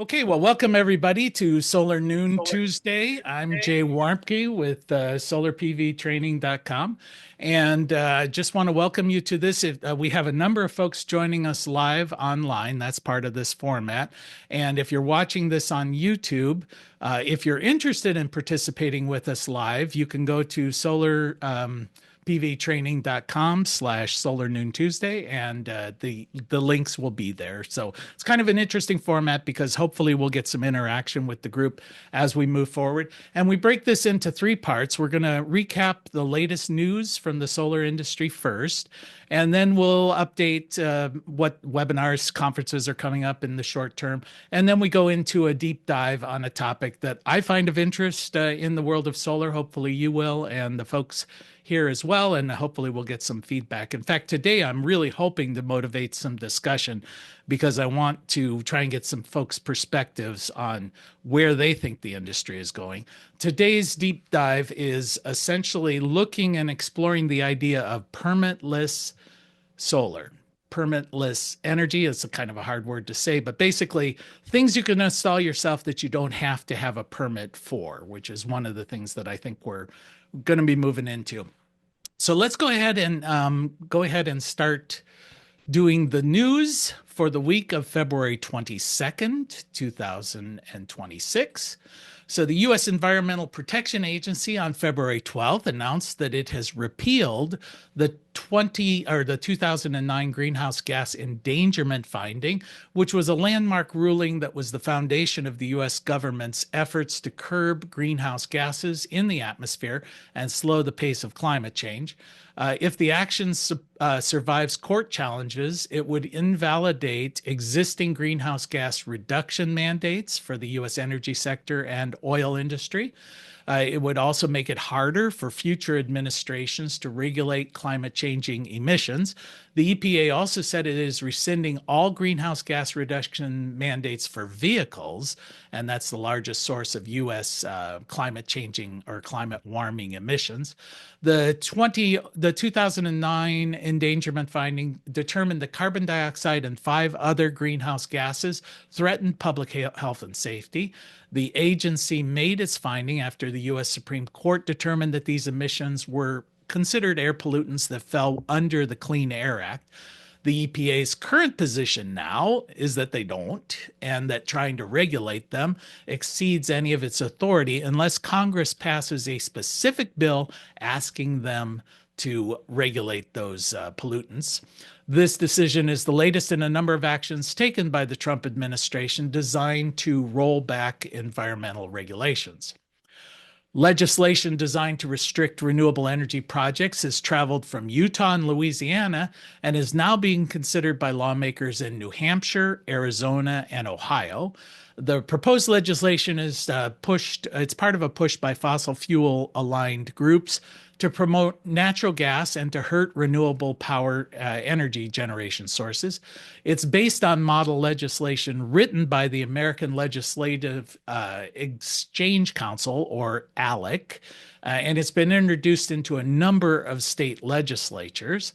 Okay, well, welcome everybody to Solar Noon Tuesday. I'm Jay Warmke with solarpvtraining.com. And just want to welcome you to this. We have a number of folks joining us live online. That's part of this format. And if you're watching this on YouTube, if you're interested in participating with us live, you can go to pvtraining.com/Solar Noon Tuesday, and the links will be there. So it's kind of an interesting format because hopefully we'll get some interaction with the group as we move forward. And we break this into three parts. We're going to recap the latest news from the solar industry first, and then we'll update what webinars, conferences are coming up in the short term. And then we go into a deep dive on a topic that I find of interest in the world of solar. Hopefully you will, and the folks here as well, and hopefully we'll get some feedback. In fact, today I'm really hoping to motivate some discussion because I want to try and get some folks' perspectives on where they think the industry is going. Today's deep dive is essentially looking and exploring the idea of permitless solar. Permitless energy is a kind of a hard word to say, but basically things you can install yourself that you don't have to have a permit for, which is one of the things that I think we're going to be moving into. So let's go ahead and start doing the news for the week of February 22nd, 2026. So the U.S. Environmental Protection Agency on February 12th announced that it has repealed the 2009 greenhouse gas endangerment finding, which was a landmark ruling that was the foundation of the U.S. government's efforts to curb greenhouse gases in the atmosphere and slow the pace of climate change. If the action survives court challenges, it would invalidate existing greenhouse gas reduction mandates for the U.S. energy sector and oil industry. It would also make it harder for future administrations to regulate climate changing emissions. The EPA also said it is rescinding all greenhouse gas reduction mandates for vehicles, and that's the largest source of U.S. Climate changing or climate warming emissions. The 2009 endangerment finding determined that carbon dioxide and 5 other greenhouse gases threatened public health and safety. The agency made its finding after the U.S. Supreme Court determined that these emissions were considered air pollutants that fell under the Clean Air Act. The EPA's current position now is that they don't, and that trying to regulate them exceeds any of its authority unless Congress passes a specific bill asking them to regulate those pollutants. This decision is the latest in a number of actions taken by the Trump administration designed to roll back environmental regulations. Legislation designed to restrict renewable energy projects has traveled from Utah and Louisiana and is now being considered by lawmakers in New Hampshire, Arizona, and Ohio. The proposed legislation is it's part of a push by fossil fuel aligned groups to promote natural gas and to hurt renewable power energy generation sources. It's based on model legislation written by the American Legislative Exchange Council, or ALEC, and it's been introduced into a number of state legislatures.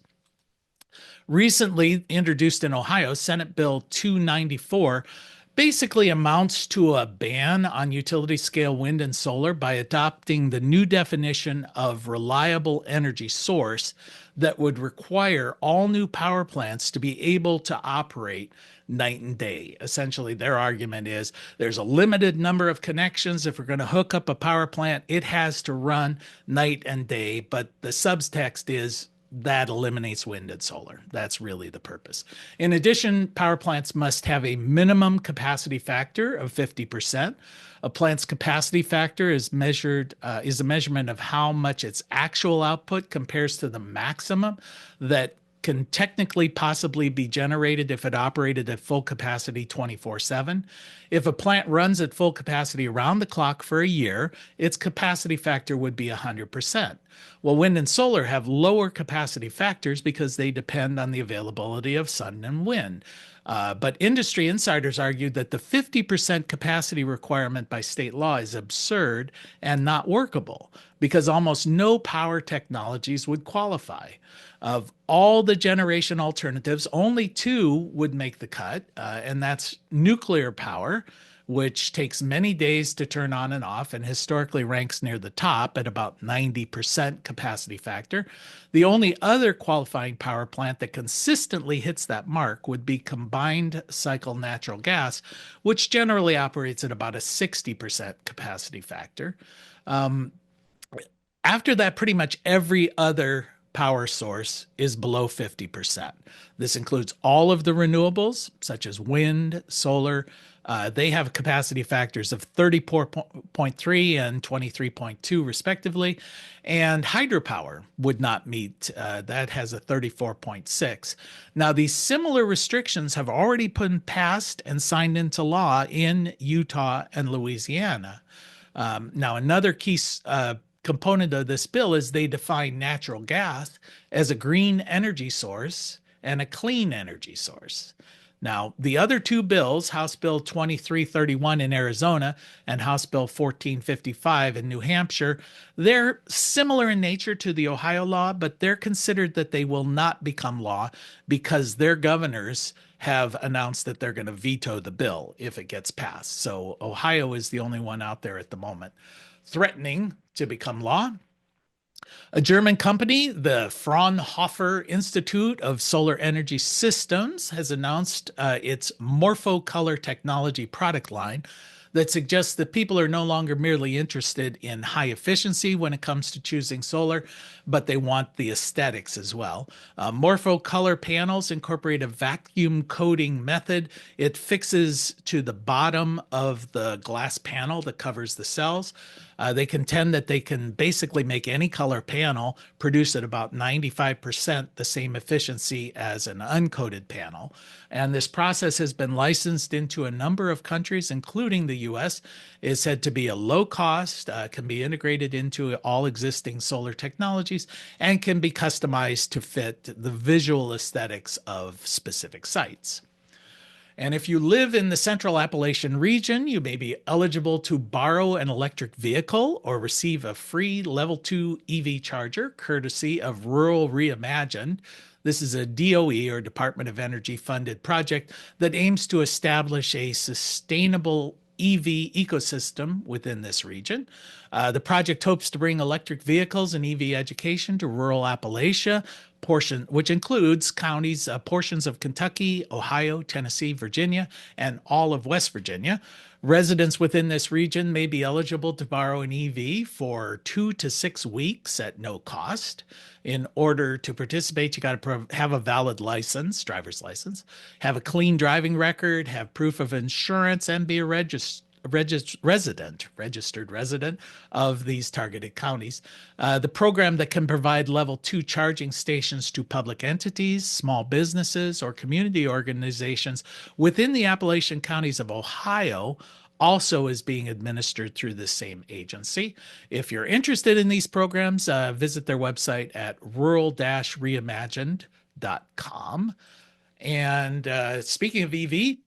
Recently introduced in Ohio, Senate Bill 294 basically amounts to a ban on utility scale wind and solar by adopting the new definition of reliable energy source that would require all new power plants to be able to operate night and day. Essentially, their argument is there's a limited number of connections. If we're going to hook up a power plant, it has to run night and day. But the subtext is that eliminates wind and solar. That's really the purpose. In addition, power plants must have a minimum capacity factor of 50%. A plant's capacity factor is a measurement of how much its actual output compares to the maximum that can technically possibly be generated if it operated at full capacity 24/7. If a plant runs at full capacity around the clock for a year, its capacity factor would be 100%. Well, wind and solar have lower capacity factors because they depend on the availability of sun and wind. But industry insiders argued that the 50% capacity requirement by state law is absurd and not workable because almost no power technologies would qualify. Of all the generation alternatives, only 2 would make the cut, and that's nuclear power, which takes many days to turn on and off and historically ranks near the top at about 90% capacity factor. The only other qualifying power plant that consistently hits that mark would be combined cycle natural gas, which generally operates at about a 60% capacity factor. Um, After that, pretty much every other power source is below 50%. This includes all of the renewables, such as wind, solar. They have capacity factors of 34.3 and 23.2, respectively. And hydropower would not meet, that has a 34.6. Now, these similar restrictions have already been passed and signed into law in Utah and Louisiana. Now, another key component of this bill is they define natural gas as a green energy source and a clean energy source. Now, the other two bills, House Bill 2331 in Arizona and House Bill 1455 in New Hampshire, they're similar in nature to the Ohio law, but they're considered that they will not become law because their governors have announced that they're going to veto the bill if it gets passed. So Ohio is the only one out there at the moment threatening to become law. A German company, the Fraunhofer Institute of Solar Energy Systems, has announced its Morphocolor technology product line that suggests that people are no longer merely interested in high efficiency when it comes to choosing solar, but they want the aesthetics as well. Morphocolor panels incorporate a vacuum coating method. It fixes to the bottom of the glass panel that covers the cells. They contend that they can basically make any color panel produce at about 95% the same efficiency as an uncoated panel. And this process has been licensed into a number of countries, including the US. It's said to be a low cost, can be integrated into all existing solar technologies, and can be customized to fit the visual aesthetics of specific sites. And if you live in the Central Appalachian region, you may be eligible to borrow an electric vehicle or receive a free Level 2 EV charger, courtesy of Rural Reimagined. This is a DOE or Department of Energy funded project that aims to establish a sustainable EV ecosystem within this region. The project hopes to bring electric vehicles and EV education to rural Appalachia, which includes counties, portions of Kentucky, Ohio, Tennessee, Virginia, and all of West Virginia. Residents within this region may be eligible to borrow an EV for 2 to 6 weeks at no cost. In order to participate, you got to have a valid license, driver's license, have a clean driving record, have proof of insurance, and be a registered resident of these targeted counties. The program that can provide level 2 charging stations to public entities, small businesses, or community organizations within the Appalachian counties of Ohio also is being administered through the same agency. If you're interested in these programs, visit their website at rural-reimagined.com. And speaking of EV,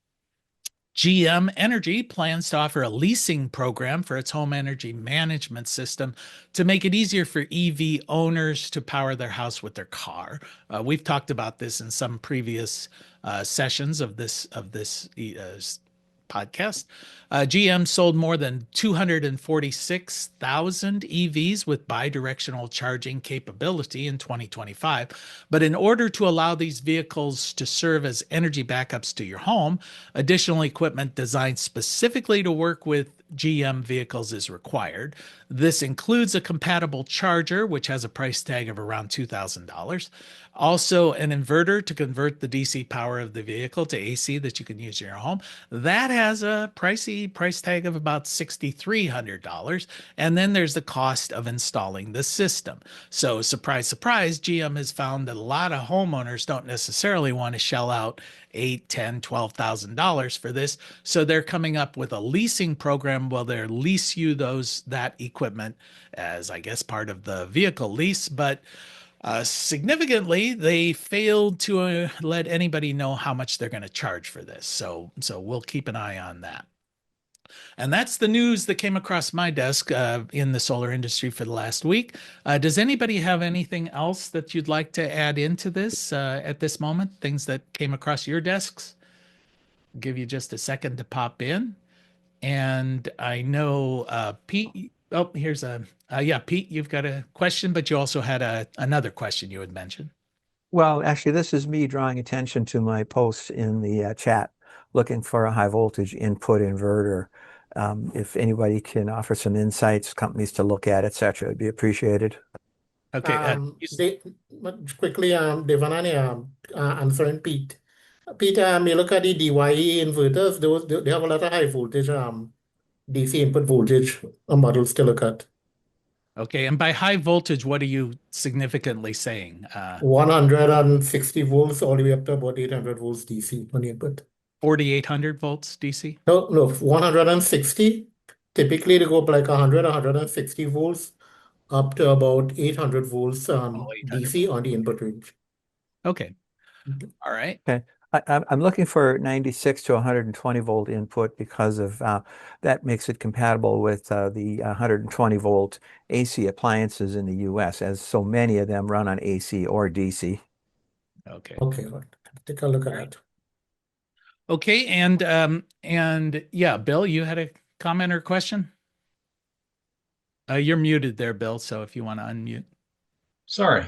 GM Energy plans to offer a leasing program for its home energy management system to make it easier for EV owners to power their house with their car. We've talked about this in some previous sessions of this podcast. GM sold more than 246,000 EVs with bidirectional charging capability in 2025. But in order to allow these vehicles to serve as energy backups to your home, additional equipment designed specifically to work with GM vehicles is required. This includes a compatible charger, which has a price tag of around $2,000. Also, an inverter to convert the DC power of the vehicle to AC that you can use in your home. That has a pricey price tag of about $6,300. And then there's the cost of installing the system. So, surprise, surprise, GM has found that a lot of homeowners don't necessarily want to shell out $8,000, $10,000, $12,000 for this. So they're coming up with a leasing program where they'll lease you that equipment as, I guess, part of the vehicle lease. But significantly, they failed to let anybody know how much they're going to charge for this. So we'll keep an eye on that. And that's the news that came across my desk in the solar industry for the last week. Does anybody have anything else that you'd like to add into this at this moment? Things that came across your desks? I'll give you just a second to pop in. And I know Pete. Oh, here's a yeah, Pete. You've got a question, but you also had another question you had mentioned. Well, actually, this is me drawing attention to my post in the chat looking for a high voltage input inverter. If anybody can offer some insights, companies to look at, etc., it'd be appreciated. Okay. They quickly, Devana, answering Pete. Pete, you look at the DYE inverters; they have a lot of high voltage DC input voltage models to look at. Okay. And by high voltage, what are you significantly saying? 160 volts all the way up to about 800 volts DC on the input. 4,800 volts DC? No, no, 160. Typically, they go up like 100, 160 volts up to about 800 volts Oh, 800 DC volts. on the input range. Okay. All right. Okay. I'm looking for 96 to 120 volt input because of that makes it compatible with the 120 volt AC appliances in the US, as so many of them run on AC or DC. Okay. Okay, all right. Take a look at that. Okay. And yeah, Bill, you had a comment or question? You're muted there, Bill. So if you want to unmute. Sorry.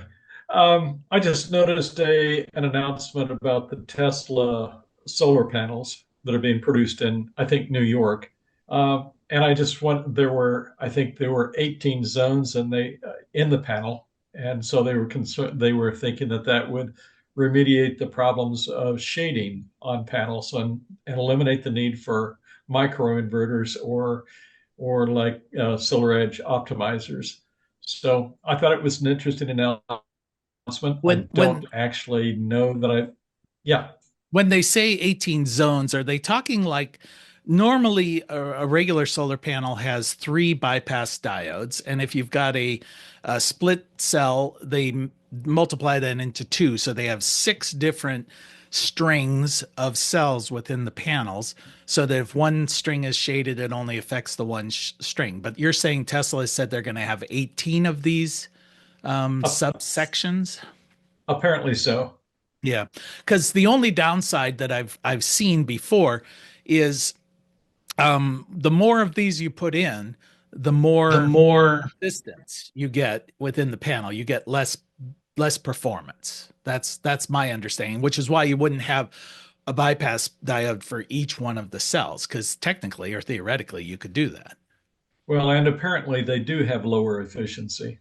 I just noticed an announcement about the Tesla solar panels that are being produced in, I think, New York. And I just want I think there were 18 zones and they in the panel, and so they were concerned. They were thinking that that would remediate the problems of shading on panels and eliminate the need for microinverters or like solar edge optimizers. So I thought it was an interesting announcement. I When don't when actually know that yeah. when they say 18 zones, are they talking like normally a regular solar panel has three bypass diodes, and if you've got a split cell, they multiply that into two, so they have six different strings of cells within the panels, so that if one string is shaded, it only affects the one string. But you're saying Tesla said they're going to have 18 of these Uh, subsections? apparently so. Yeah, because the only downside that I've seen before is the more of these you put in, the The more more distance you get within the panel. You get less performance. That's my understanding, which is why you wouldn't have a bypass diode for each one of the cells, because technically or theoretically you could do that. well, and apparently they do have lower efficiency.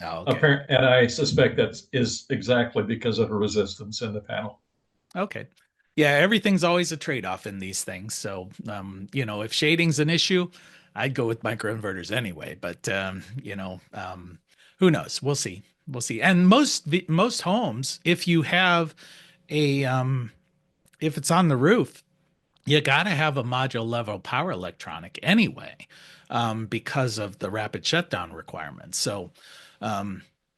Oh, okay. Apparent, and I suspect that is exactly because of the resistance in the panel. Okay. Yeah, everything's always a trade-off in these things. So, if shading's an issue, I'd go with microinverters anyway. But who knows? We'll see. We'll see. And most homes, if you have a if it's on the roof, you got to have a module level power electronic anyway, because of the rapid shutdown requirements. So,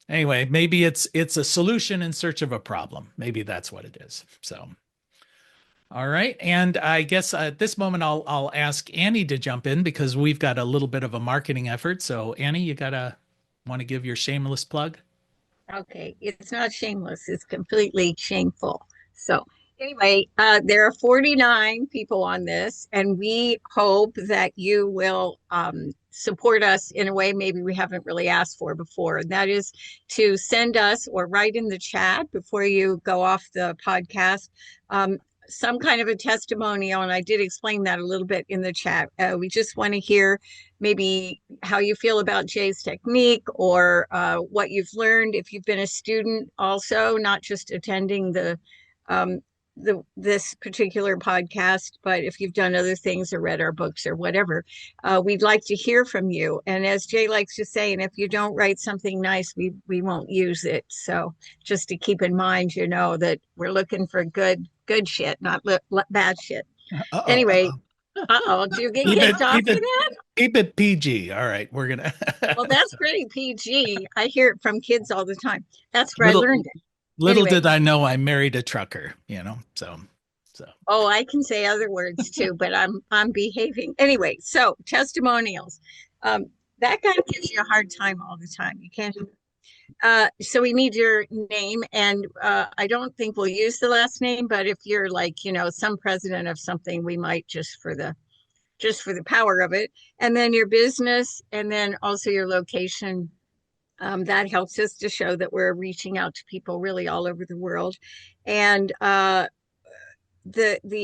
anyway, maybe it's a solution in search of a problem. Maybe that's what it is. So. All right. And I guess at this moment I'll ask Annie to jump in because we've got a little bit of a marketing effort. So Annie, you gotta want to give your shameless plug? Okay, it's not shameless, it's completely shameful. So, anyway, there are 49 people on this, and we hope that you will support us in a way maybe we haven't really asked for before. And that is to send us or write in the chat before you go off the podcast. Some kind of a testimonial, and I did explain that a little bit in the chat. We just want to hear maybe how you feel about Jay's technique or what you've learned if you've been a student also, not just attending um, this particular podcast, but if you've done other things or read our books or whatever. We'd like to hear from you. And as Jay likes to say, and if you don't write something nice, we won't use it. So just to keep in mind, that we're looking for good shit, not bad shit. Uh-oh, Anyway, uh-oh. do you get Keep kicked it, off keep for it, that? keep it PG. All right, we're gonna. Well, that's pretty PG. I hear it from kids all the time. That's where I little learned it. little Anyway. did I know I married a trucker. So. Oh, I can say other words too, but I'm behaving. Anyway, so testimonials. That guy gives you a hard time all the time. You can't. So we need your name, and I don't think we'll use the last name, but if you're like, some president of something, we might just for the just for the power of it. And then your business, and then also your location. That helps us to show that we're reaching out to people really all over the world. And the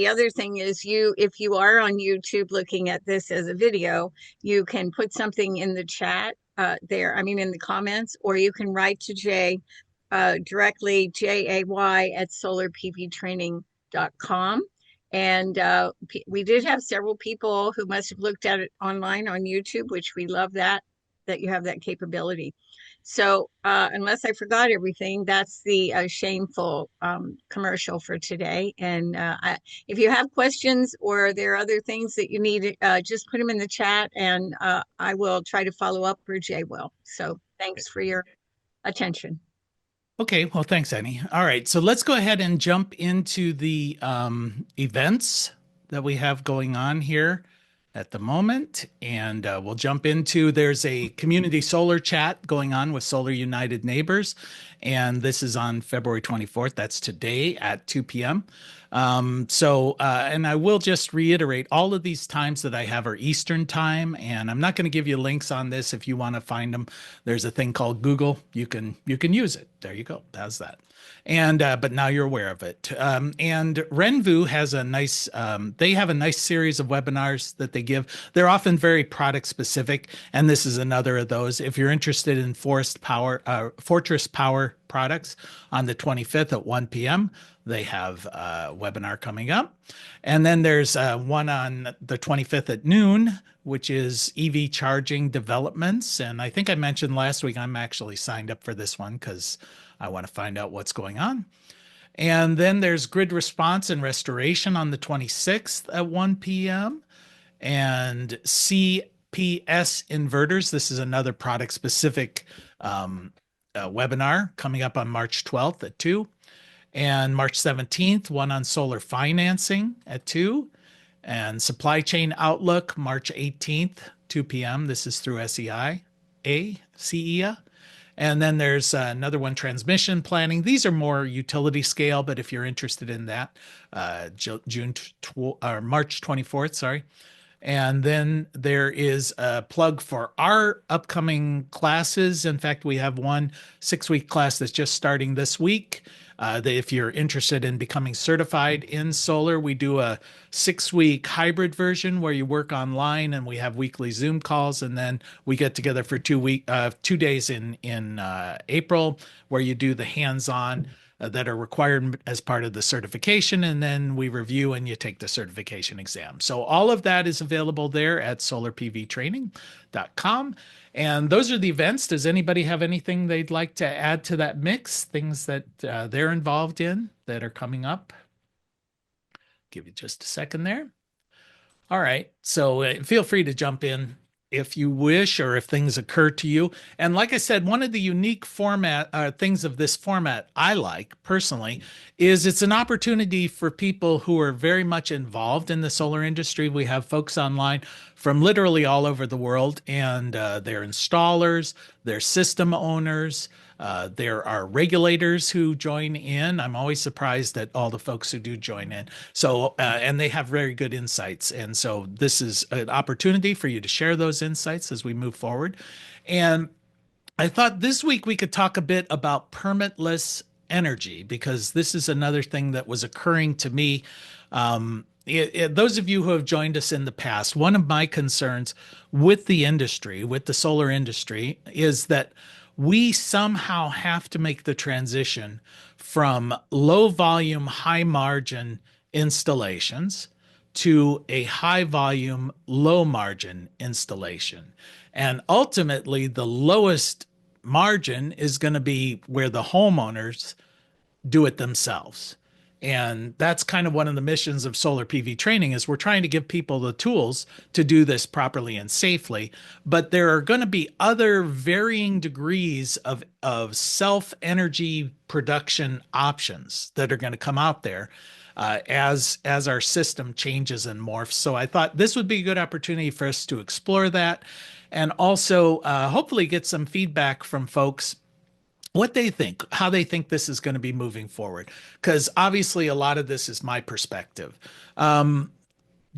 other thing is, if you are on YouTube looking at this as a video, you can put something in the chat there, I mean in the comments, or you can write to Jay directly, jay@solarpvtraining.com. And we did have several people who must have looked at it online on YouTube, which we love that you have that capability. So unless I forgot everything, that's the shameful commercial for today. And if you have questions or there are other things that you need, just put them in the chat, and I will try to follow up, or Jay will. So thanks for your attention. Okay, well, thanks, Annie. All right, so let's go ahead and jump into the events that we have going on here at the moment. And we'll jump into, there's a community solar chat going on with Solar United Neighbors. And this is on February 24th. That's today at 2 p.m. And I will just reiterate, all of these times that I have are Eastern time, and I'm not going to give you links on this. If you want to find them, there's a thing called Google. You can use it. There you go. How's that? And but now you're aware of it. And Renvu has a nice, they have a nice series of webinars that they give. They're often very product specific, and this is another of those. If you're interested in Fortress Power products, on the 25th at 1 p.m., they have a webinar coming up. And then there's one on the 25th at noon, which is EV charging developments. And I think I mentioned last week, I'm actually signed up for this one because I want to find out what's going on. And then there's grid response and restoration on the 26th at 1 p.m. And CPS inverters. This is another product specific webinar coming up on March 12th at 2. And March 17th, one on solar financing at 2. And supply chain outlook, March 18th, 2 p.m. This is through CEA. And then there's another one, transmission planning. These are more utility scale, but if you're interested in that, March 24th, sorry. And then there is a plug for our upcoming classes. In fact, we have one 6-week class that's just starting this week. If you're interested in becoming certified in solar, we do a 6-week hybrid version where you work online, and we have weekly Zoom calls, and then we get together for 2 days in April where you do the hands-on that are required as part of the certification, and then we review and you take the certification exam. So all of that is available there at solarpvtraining.com. And those are the events. Does anybody have anything they'd like to add to that mix? Things that they're involved in that are coming up? Give you just a second there. All right. So feel free to jump in if you wish, or if things occur to you. And like I said, one of the unique things of this format I like personally is it's an opportunity for people who are very much involved in the solar industry. We have folks online from literally all over the world, and they're installers, they're system owners, there are regulators who join in. I'm always surprised at all the folks who do join in. So, and they have very good insights. And so this is an opportunity for you to share those insights as we move forward. And I thought this week we could talk a bit about permitless energy, because this is another thing that was occurring to me. Those of you who have joined us in the past, one of my concerns with the industry, with the solar industry, is that we somehow have to make the transition from low volume, high margin installations to a high volume, low margin installation. And ultimately, the lowest margin is going to be where the homeowners do it themselves. And that's kind of one of the missions of solar PV training, is we're trying to give people the tools to do this properly and safely. But there are going to be other varying degrees of self-energy production options that are going to come out there as our system changes and morphs. So I thought this would be a good opportunity for us to explore that, and also hopefully get some feedback from folks, what they think, how they think this is going to be moving forward. Because obviously a lot of this is my perspective.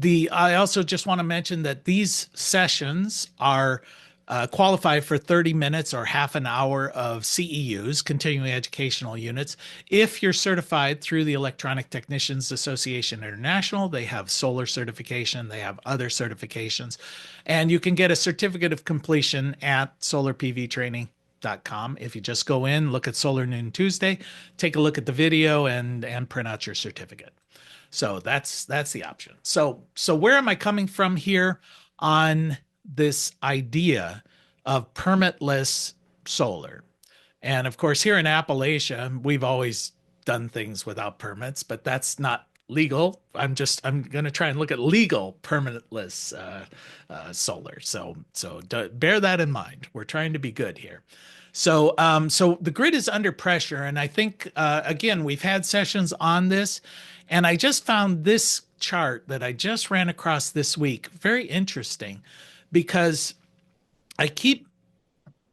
I also just want to mention that these sessions are qualify for 30 minutes or half an hour of CEUs, continuing educational units. If you're certified through the Electronic Technicians Association International, they have solar certification, they have other certifications, and you can get a certificate of completion at solarpvtraining.com. If you just go in, look at Solar Noon Tuesday, take a look at the video and print out your certificate. So that's the option. So where am I coming from here on this idea of permitless solar? And of course, here in Appalachia, we've always done things without permits, but that's not legal. I'm going to try and look at legal permitless solar. So bear that in mind. We're trying to be good here. So the grid is under pressure, and I think again we've had sessions on this, and I just found this chart that I just ran across this week very interesting, because I keep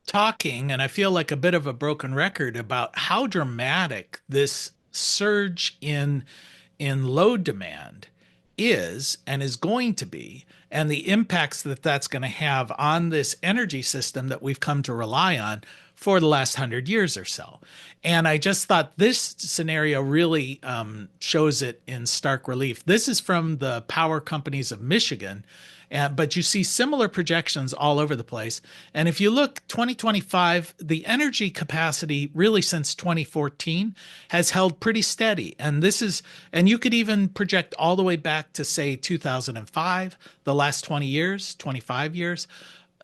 talking, and I feel like a bit of a broken record about how dramatic this surge in load demand is and is going to be, and the impacts that that's going to have on this energy system that we've come to rely on for the last 100 years or so. And I just thought this scenario really shows it in stark relief. This is from the power companies of Michigan, but you see similar projections all over the place. And if you look 2025, the energy capacity really since 2014 has held pretty steady. And you could even project all the way back to say 2005, the last 20 years, 25 years.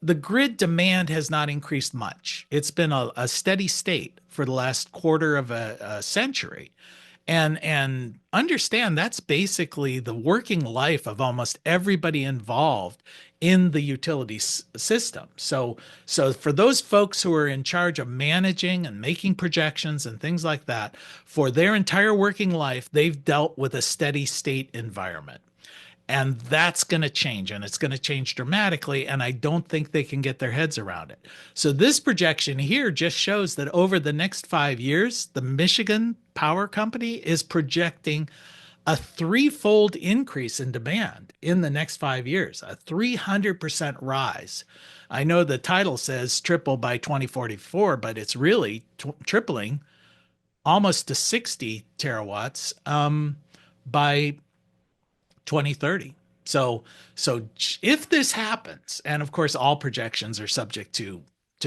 The grid demand has not increased much. It's been a steady state for the last quarter of a century. And understand that's basically the working life of almost everybody involved in the utility system. So for those folks who are in charge of managing and making projections and things like that, for their entire working life, they've dealt with a steady state environment. And that's going to change, and it's going to change dramatically, and I don't think they can get their heads around it. So this projection here just shows that over the next 5 years, the Michigan Power Company is projecting a threefold increase in demand in the next 5 years, a 300% rise. I know the title says triple by 2044, but it's really tripling almost to 60 terawatts by 2030. So if this happens, and of course all projections are subject to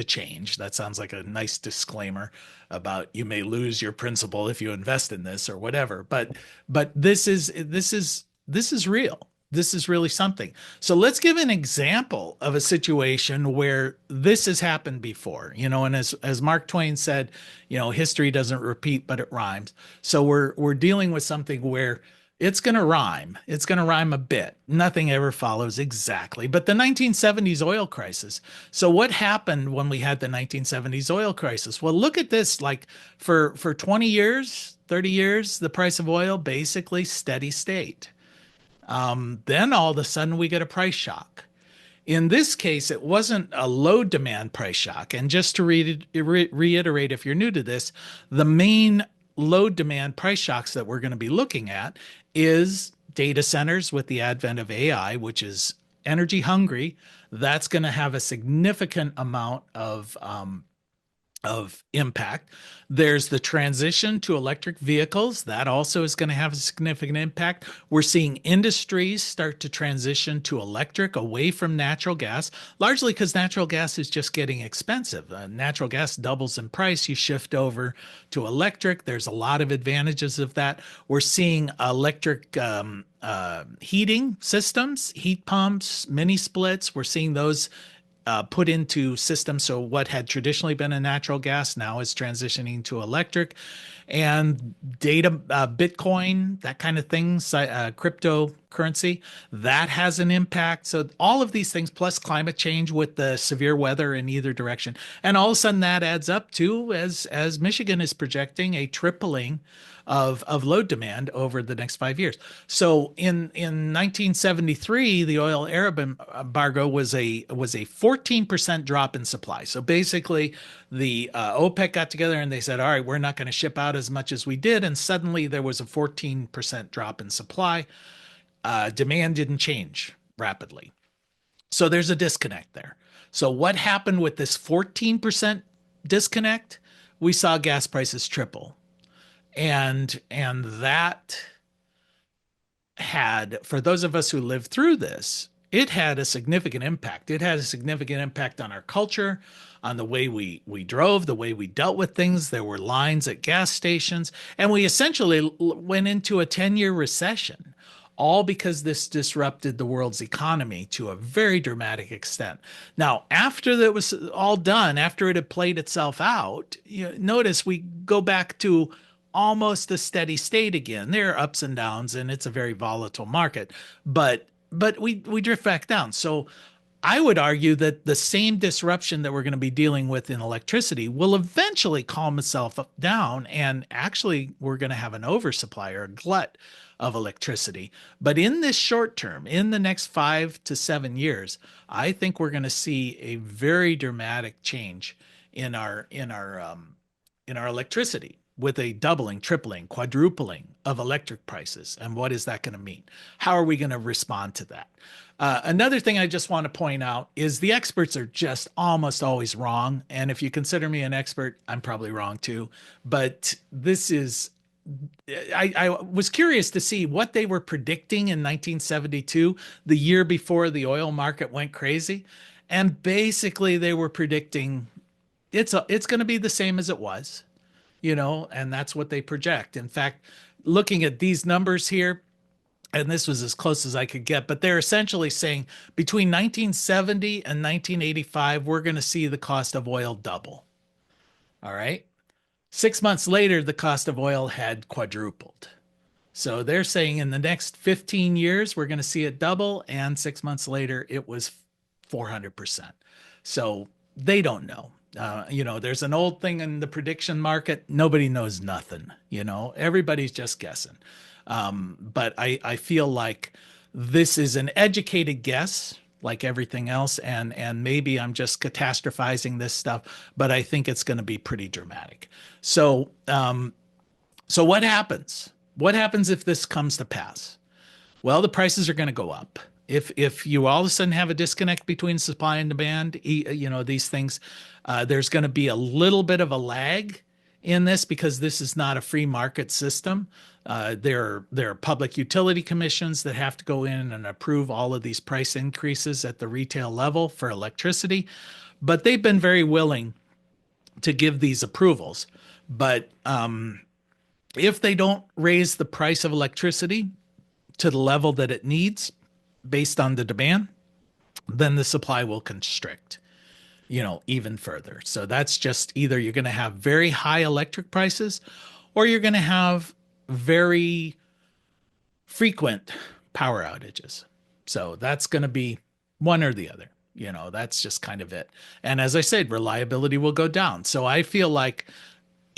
change. That sounds like a nice disclaimer about you may lose your principal if you invest in this or whatever. But this is real. This is really something. So let's give an example of a situation where this has happened before, and as Mark Twain said, history doesn't repeat, but it rhymes. So we're dealing with something where it's going to rhyme. It's going to rhyme a bit. Nothing ever follows exactly. But the 1970s oil crisis. So what happened when we had the 1970s oil crisis? Well, look at this. Like for 20 years, 30 years, the price of oil basically steady state. Then all of a sudden we get a price shock. In this case, it wasn't a load demand price shock. And just to reiterate, if you're new to this, the main load demand price shocks that we're going to be looking at is data centers with the advent of AI, which is energy hungry. That's going to have a significant amount of impact. There's the transition to electric vehicles. That also is going to have a significant impact. We're seeing industries start to transition to electric away from natural gas, largely because natural gas is just getting expensive. Natural gas doubles in price. You shift over to electric. There's a lot of advantages of that. We're seeing electric heating systems, heat pumps, mini splits. We're seeing those put into systems. So what had traditionally been a natural gas now is transitioning to electric, and data, Bitcoin, that kind of thing, cryptocurrency, that has an impact. So all of these things, plus climate change with the severe weather in either direction. And all of a sudden that adds up to, as Michigan is projecting, a tripling of load demand over the next 5 years. So in 1973, the oil Arab embargo was a 14% drop in supply. So basically, the OPEC got together and they said, all right, we're not going to ship out as much as we did. And suddenly there was a 14% drop in supply. Demand didn't change rapidly. So there's a disconnect there. So what happened with this 14% disconnect? We saw gas prices triple. And that had, for those of us who lived through this, it had a significant impact. It had a significant impact on our culture, on the way we drove, the way we dealt with things. There were lines at gas stations, and we essentially went into a 10-year recession, all because this disrupted the world's economy to a very dramatic extent. Now, after that was all done, after it had played itself out, notice we go back to almost a steady state again. There are ups and downs, and it's a very volatile market, but we drift back down. So I would argue that the same disruption that we're going to be dealing with in electricity will eventually calm itself down, and actually we're going to have an oversupply or a glut of electricity. But in this short term, in the next 5 to 7 years, I think we're going to see a very dramatic change in our electricity, with a doubling, tripling, quadrupling of electric prices. And what is that going to mean? How are we going to respond to that? Another thing I just want to point out is the experts are just almost always wrong. And if you consider me an expert, I'm probably wrong too. But this is, I was curious to see what they were predicting in 1972, the year before the oil market went crazy. And basically they were predicting it's going to be the same as it was. And that's what they project. In fact, looking at these numbers here, and this was as close as I could get, but they're essentially saying between 1970 and 1985, we're going to see the cost of oil double. All right. 6 months later, the cost of oil had quadrupled. So they're saying in the next 15 years, we're going to see it double. And 6 months later, it was 400%. So they don't know. There's an old thing in the prediction market. Nobody knows nothing. Everybody's just guessing. But I feel like this is an educated guess, like everything else. And maybe I'm just catastrophizing this stuff, but I think it's going to be pretty dramatic. So what happens? What happens if this comes to pass? Well, the prices are going to go up. If you all of a sudden have a disconnect between supply and demand, these things, there's going to be a little bit of a lag in this because this is not a free market system. There are public utility commissions that have to go in and approve all of these price increases at the retail level for electricity, but they've been very willing to give these approvals. But if they don't raise the price of electricity to the level that it needs, based on the demand, then the supply will constrict, even further. So that's just either you're going to have very high electric prices or you're going to have very frequent power outages. So that's going to be one or the other. That's just kind of it. And as I said, reliability will go down. So I feel like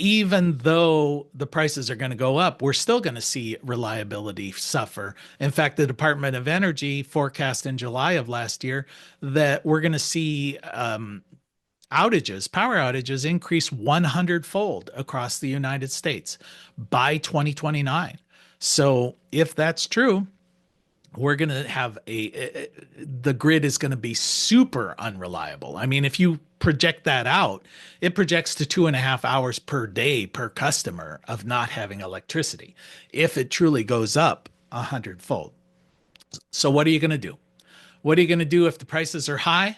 even though the prices are going to go up, we're still going to see reliability suffer. In fact, the Department of Energy forecast in July of last year that we're going to see power outages increase 100-fold across the United States by 2029. So if that's true, we're going to have the grid is going to be super unreliable. I mean, if you project that out, it projects to 2.5 hours per day per customer of not having electricity, if it truly goes up 100-fold. So what are you going to do? What are you going to do if the prices are high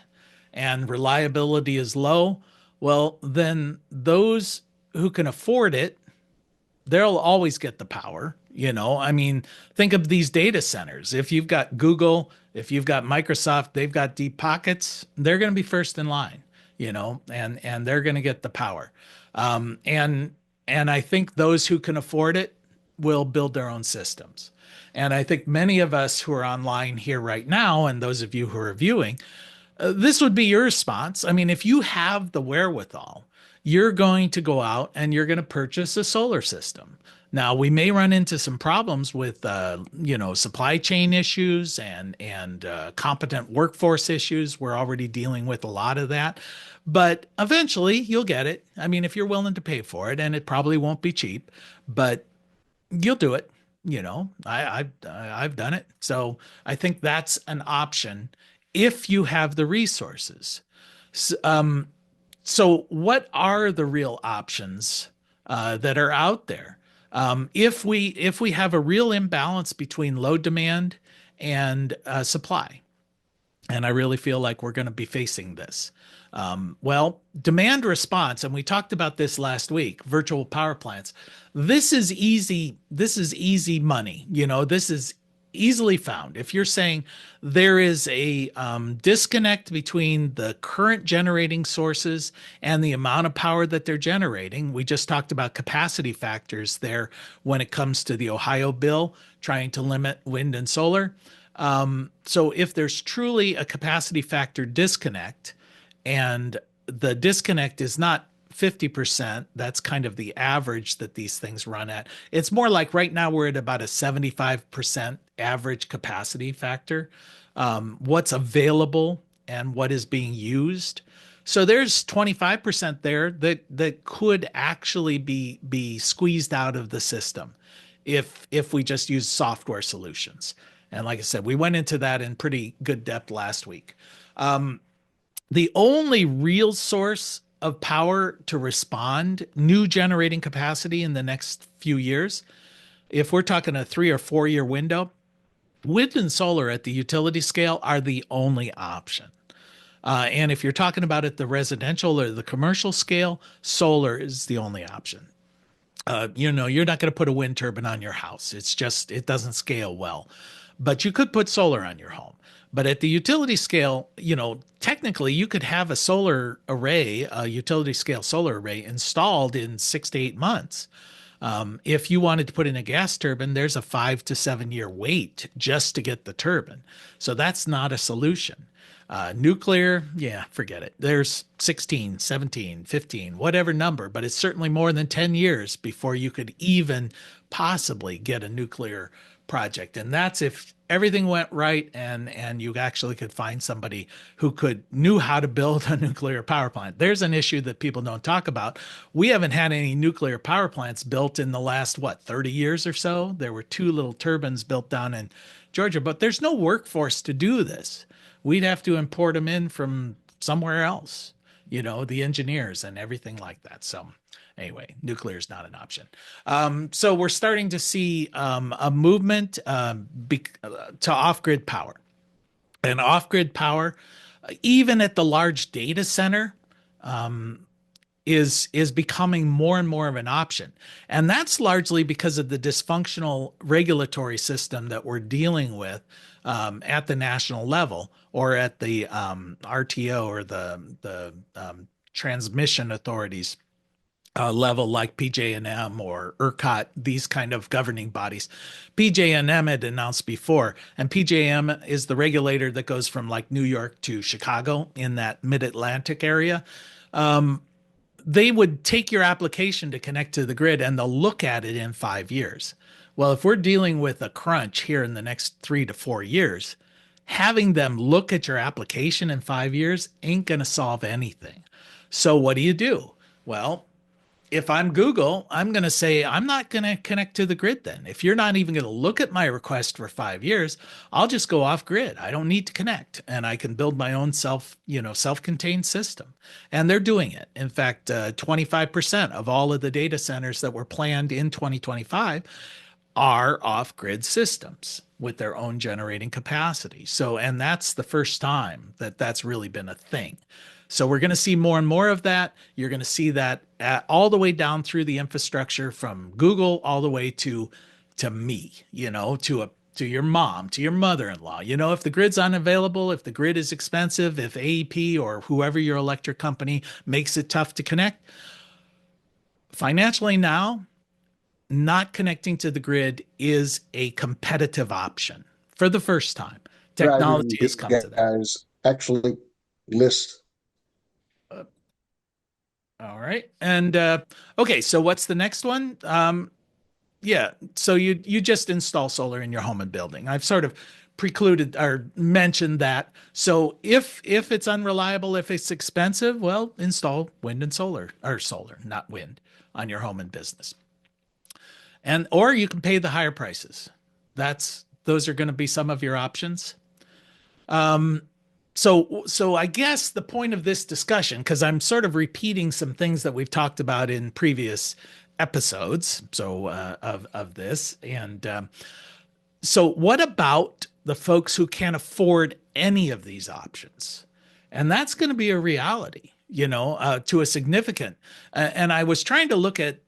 and reliability is low? Well, then those who can afford it, they'll always get the power. I mean, think of these data centers. If you've got Google, if you've got Microsoft, they've got deep pockets, they're going to be first in line, and they're going to get the power. And I think those who can afford it will build their own systems. And I think many of us who are online here right now, and those of you who are viewing, this would be your response. I mean, if you have the wherewithal, you're going to go out and you're going to purchase a solar system. Now, we may run into some problems with, supply chain issues and competent workforce issues. We're already dealing with a lot of that, but eventually you'll get it. I mean, if you're willing to pay for it, and it probably won't be cheap, but you'll do it. I've done it. So I think that's an option if you have the resources. So what are the real options that are out there? If we have a real imbalance between load demand and supply, and I really feel like we're going to be facing this. Well, demand response, and we talked about this last week, virtual power plants. This is easy. This is easy money. This is easily found. If you're saying there is a disconnect between the current generating sources and the amount of power that they're generating, we just talked about capacity factors there when it comes to the Ohio bill trying to limit wind and solar. So if there's truly a capacity factor disconnect, and the disconnect is not 50%, that's kind of the average that these things run at. It's more like right now we're at about a 75% average capacity factor. What's available and what is being used. So there's 25% there that could actually be squeezed out of the system if we just use software solutions. And like I said, we went into that in pretty good depth last week. The only real source of power to respond, new generating capacity in the next few years, if we're talking a 3 or 4 year window, wind and solar at the utility scale are the only option. And if you're talking about at the residential or the commercial scale, solar is the only option. You're not going to put a wind turbine on your house. It doesn't scale well. But you could put solar on your home. But at the utility scale, technically you could have a solar array, a utility scale solar array installed in 6 to 8 months. If you wanted to put in a gas turbine, there's a 5 to 7 year wait just to get the turbine. So that's not a solution. Nuclear, yeah, forget it. There's 16, 17, 15, whatever number, but it's certainly more than 10 years before you could even possibly get a nuclear project. And that's if everything went right and you actually could find somebody who knew how to build a nuclear power plant. There's an issue that people don't talk about. We haven't had any nuclear power plants built in the last, 30 years or so. There were 2 little turbines built down in Georgia, but there's no workforce to do this. We'd have to import them in from somewhere else, the engineers and everything like that. So anyway, nuclear is not an option. So we're starting to see a movement to off-grid power. And off-grid power, even at the large data center, is becoming more and more of an option. And that's largely because of the dysfunctional regulatory system that we're dealing with at the national level or at the RTO or the transmission authorities level, like PJM or ERCOT, these kind of governing bodies. PJM had announced before, and PJM is the regulator that goes from like New York to Chicago in that mid-Atlantic area. They would take your application to connect to the grid and they'll look at it in 5 years. Well, if we're dealing with a crunch here in the next 3 to 4 years, having them look at your application in 5 years ain't going to solve anything. So what do? Well, if I'm Google, I'm going to say, I'm not going to connect to the grid then. If you're not even going to look at my request for 5 years, I'll just go off grid. I don't need to connect and I can build my own self-contained system. And they're doing it. In fact, 25% of all of the data centers that were planned in 2025 are off-grid systems with their own generating capacity. And that's the first time that that's really been a thing. So we're going to see more and more of that. You're going to see that all the way down through the infrastructure from Google all the way to me, to your mom, to your mother-in-law. If the grid's unavailable, if the grid is expensive, if AEP or whoever your electric company makes it tough to connect, financially now, not connecting to the grid is a competitive option for the first time. Technology has come to that. Guys actually list. All right. And okay, so what's the next one? Yeah, so you just install solar in your home and building. I've sort of precluded or mentioned that. So if it's unreliable, if it's expensive, well, install wind and solar, or solar, not wind, on your home and business. And or you can pay the higher prices. Those are going to be some of your options. So I guess the point of this discussion, because I'm sort of repeating some things that we've talked about in previous episodes, of this, and so what about the folks who can't afford any of these options? And that's going to be a reality, to a significant. And I was trying to look at,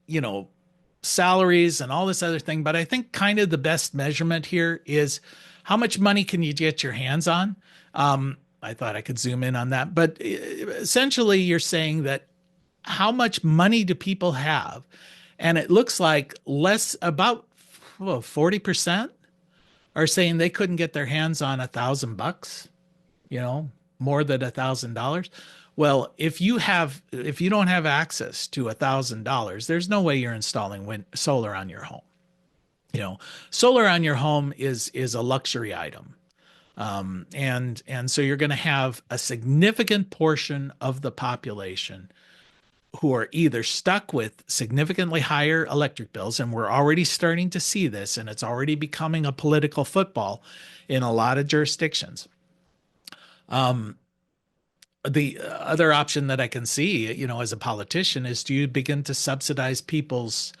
salaries and all this other thing, but I think kind of the best measurement here is how much money can you get your hands on? I thought I could zoom in on that, but essentially you're saying that how much money do people have? And it looks like about 40% are saying they couldn't get their hands on $1,000, more than $1,000. Well, if you don't have access to $1,000, there's no way you're installing solar on your home. Solar on your home is a luxury item. And so you're going to have a significant portion of the population who are either stuck with significantly higher electric bills, and we're already starting to see this, and it's already becoming a political football in a lot of jurisdictions. The other option that I can see, as a politician, is do you begin to subsidize people's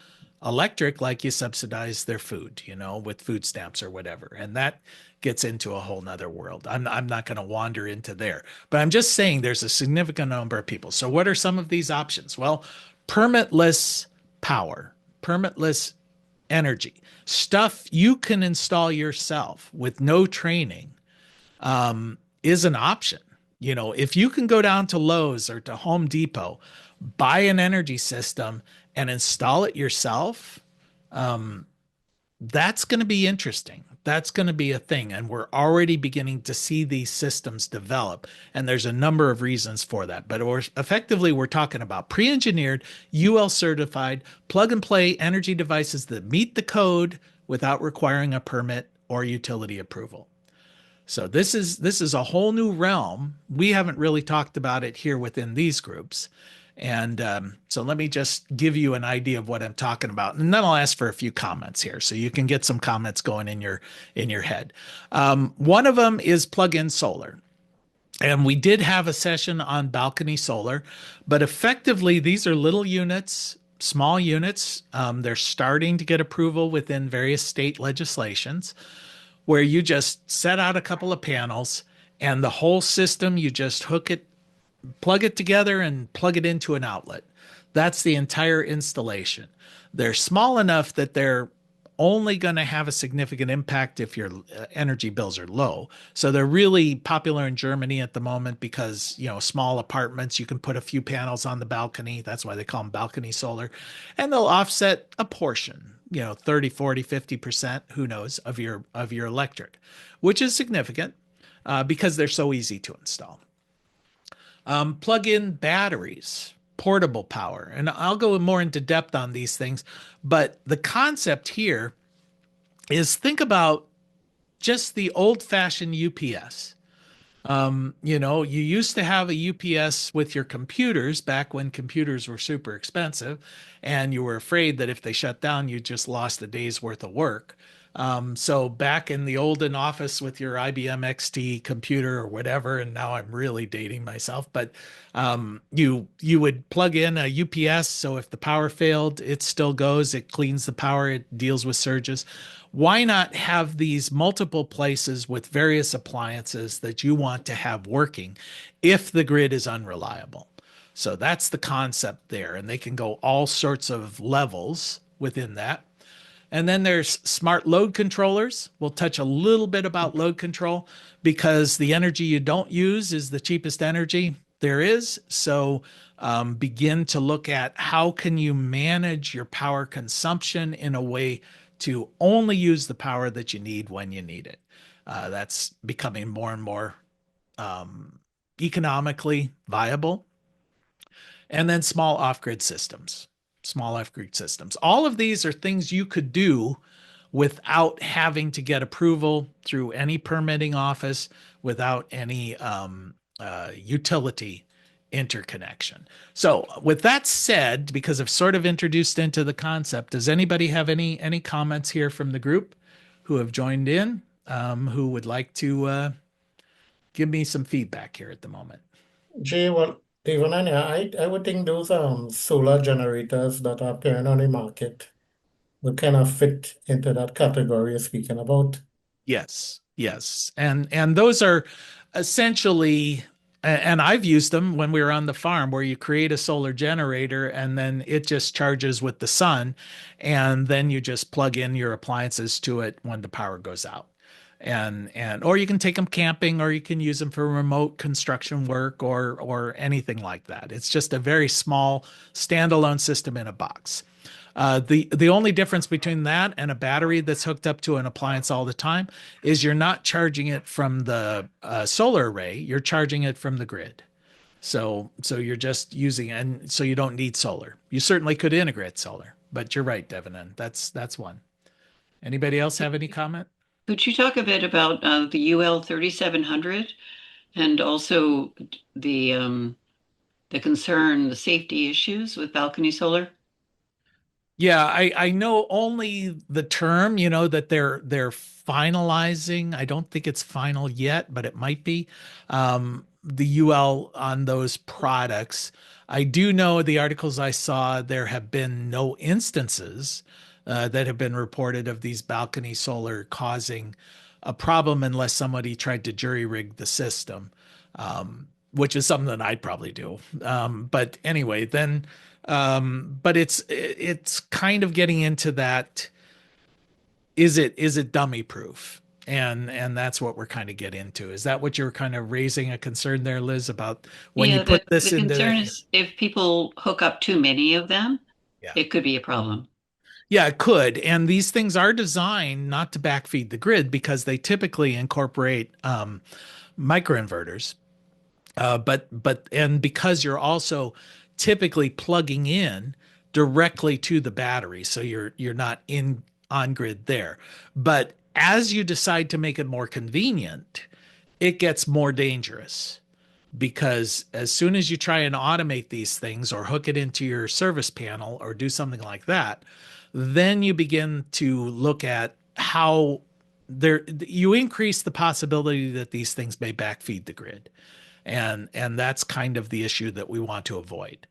electric like you subsidize their food, with food stamps or whatever. And that gets into a whole nother world. I'm not going to wander into there, but I'm just saying there's a significant number of people. So what are some of these options? Well, permitless power, permitless energy, stuff you can install yourself with no training, is an option. If you can go down to Lowe's or to Home Depot, buy an energy system and install it yourself, that's going to be interesting. That's going to be a thing. And we're already beginning to see these systems develop. And there's a number of reasons for that. But we're talking about pre-engineered, UL certified, plug and play energy devices that meet the code without requiring a permit or utility approval. So this is a whole new realm. We haven't really talked about it here within these groups. And so let me just give you an idea of what I'm talking about, and then I'll ask for a few comments here, so you can get some comments going in your head. One of them is plug-in solar, and we did have a session on balcony solar, but effectively these are little units, small units. They're starting to get approval within various state legislations, where you just set out a couple of panels, and the whole system you just plug it together and plug it into an outlet. That's the entire installation. They're small enough that they're only going to have a significant impact if your energy bills are low. So they're really popular in Germany at the moment because, small apartments, you can put a few panels on the balcony. That's why they call them balcony solar. And they'll offset a portion, 30, 40, 50%, who knows, of your electric, which is significant because they're so easy to install. Plug-in batteries, portable power. And I'll go more into depth on these things, but the concept here is think about just the old-fashioned UPS. You used to have a UPS with your computers back when computers were super expensive, and you were afraid that if they shut down, you just lost a day's worth of work. So back in the olden office with your IBM XT computer or whatever, and now I'm really dating myself, but you would plug in a UPS. So if the power failed, it still goes, it cleans the power, it deals with surges. Why not have these multiple places with various appliances that you want to have working if the grid is unreliable? So that's the concept there, and they can go all sorts of levels within that. And then there's smart load controllers. We'll touch a little bit about load control because the energy you don't use is the cheapest energy there is. So begin to look at how can you manage your power consumption in a way to only use the power that you need when you need it. That's becoming more and more economically viable. And then small off-grid systems. All of these are things you could do without having to get approval through any permitting office, without any utility interconnection. So with that said, because I've sort of introduced into the concept, does anybody have any comments here from the group who have joined in, who would like to give me some feedback here at the moment? Jay, well, even I would think those solar generators that are appearing on the market would kind of fit into that category you're speaking about. Yes, yes. And those are essentially, and I've used them when we were on the farm, where you create a solar generator and then it just charges with the sun, and then you just plug in your appliances to it when the power goes out. And or you can take them camping, or you can use them for remote construction work, or anything like that. It's just a very small standalone system in a box. The only difference between that and a battery that's hooked up to an appliance all the time is you're not charging it from the solar array, you're charging it from the grid. So you're just using, and so you don't need solar. You certainly could integrate solar, but you're right, Devin, and that's one. Anybody else have any comment? Could you talk a bit about the UL 3700 and also the the safety issues with balcony solar? Yeah, I know only the term, that they're finalizing. I don't think it's final yet, but it might be, the UL on those products. I do know the articles I saw, there have been no instances that have been reported of these balcony solar causing a problem, unless somebody tried to jury rig the system, which is something that I'd probably do. But anyway, then, but it's kind of getting into that. Is it dummy proof? And that's what we're kind of getting into. Is that what you're kind of raising a concern there, Liz, about when you put this the into? concern is if people hook up too many of them, Yeah. it could be a problem. Yeah, it could. And these things are designed not to backfeed the grid, because they typically incorporate microinverters. And because you're also typically plugging in directly to the battery, so you're not in on grid there. But as you decide to make it more convenient, it gets more dangerous, because as soon as you try and automate these things or hook it into your service panel or do something like that, then you begin to look at how you increase the possibility that these things may backfeed the grid. And that's kind of the issue that we want to avoid.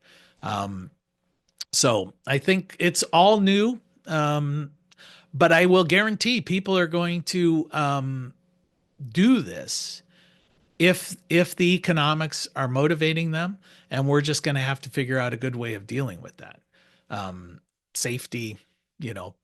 So I think it's all new, but I will guarantee people are going to do this if the economics are motivating them, and we're just going to have to figure out a good way of dealing with that. Safety,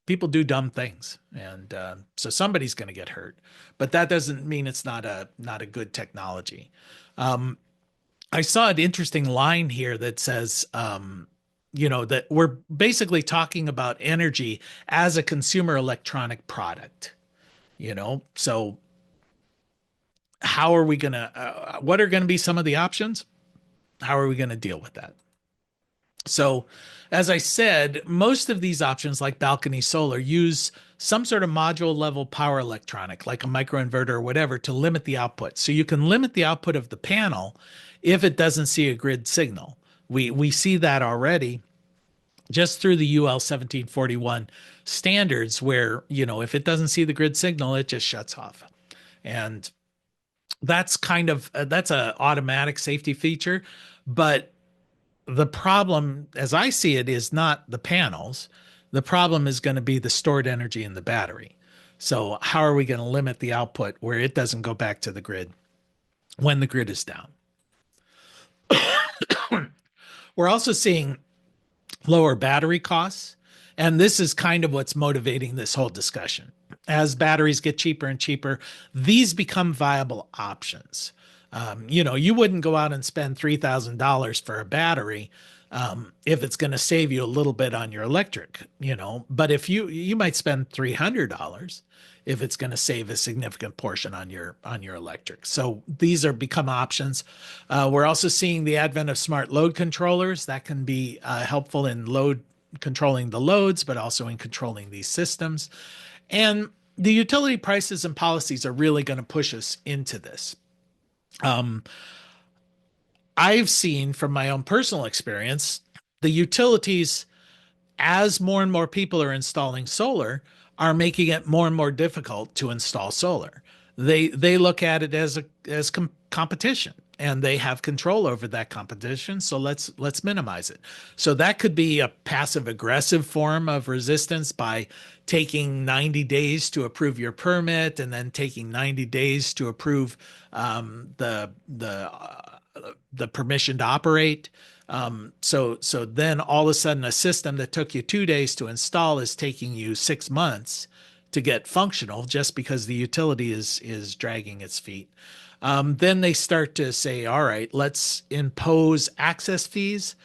people do dumb things, and so somebody's going to get hurt, but that doesn't mean it's not a good technology. I saw an interesting line here that says, that we're basically talking about energy as a consumer electronic product, so how are we going to, what are going to be some of the options? How are we going to deal with that? So, as I said, most of these options, like balcony solar, use some sort of module level power electronic, like a microinverter or whatever, to limit the output. So you can limit the output of the panel if it doesn't see a grid signal. We see that already just through the UL 1741 standards, where, if it doesn't see the grid signal, it just shuts off. And that's kind of, that's a automatic safety feature. But the problem, as I see it, is not the panels. The problem is going to be the stored energy in the battery. So how are we going to limit the output where it doesn't go back to the grid when the grid is down? We're also seeing lower battery costs, and this is kind of what's motivating this whole discussion. As batteries get cheaper and cheaper, these become viable options. You wouldn't go out and spend $3,000 for a battery if it's going to save you a little bit on your electric, but if you might spend $300 if it's going to save a significant portion on your electric. So these are become options. We're also seeing the advent of smart load controllers that can be helpful in controlling the loads, but also in controlling these systems. And the utility prices and policies are really going to push us into this. I've seen from my own personal experience, the utilities, as more and more people are installing solar, are making it more and more difficult to install solar. They look at it as competition, and they have control over that competition. So let's minimize it. So that could be a passive aggressive form of resistance by taking 90 days to approve your permit, and then taking 90 days to approve the permission to operate. So then all of a sudden, a system that took you 2 days to install is taking you 6 months to get functional, just because the utility is dragging its feet. Then they start to say, all right, let's impose access fees,